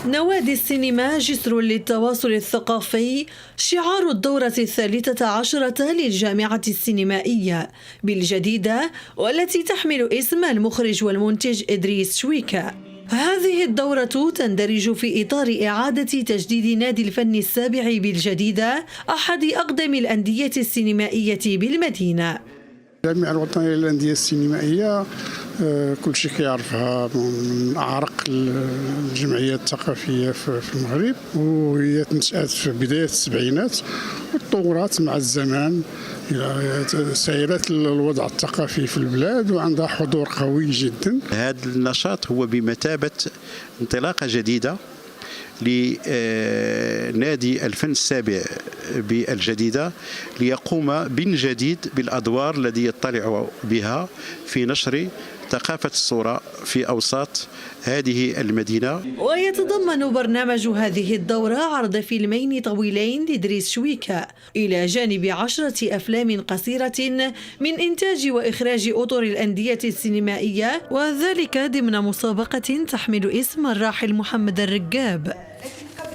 نوادي السينما جسر للتواصل الثقافي، شعار الدورة 13 للجامعة السينمائية بالجديدة، والتي تحمل اسم المخرج والمنتج إدريس شويكا. هذه الدورة تندرج في إطار إعادة تجديد نادي الفن السابع بالجديدة، أحد أقدم الأندية السينمائية بالمدينة. الجامعة الوطنية للأندية السينمائية كل شيء كيعرفها، من أعرق الجمعيات الثقافية في المغرب، وهي تنشأت في بداية السبعينات وتطورت مع الزمان، سيرت الوضع الثقافي في البلاد وعندها حضور قوي جدا. هذا النشاط هو بمثابة انطلاقة جديدة لنادي الفن السابع بالجديدة، ليقوم من جديد بالأدوار التي يطلع بها في نشر ثقافة الصورة في أوساط هذه المدينة. ويتضمن برنامج هذه الدورة عرض فيلمين طويلين لإدريس شويكا، إلى جانب 10 أفلام قصيرة من إنتاج وإخراج أطر الأندية السينمائية، وذلك ضمن مسابقة تحمل اسم الراحل محمد الرقاب.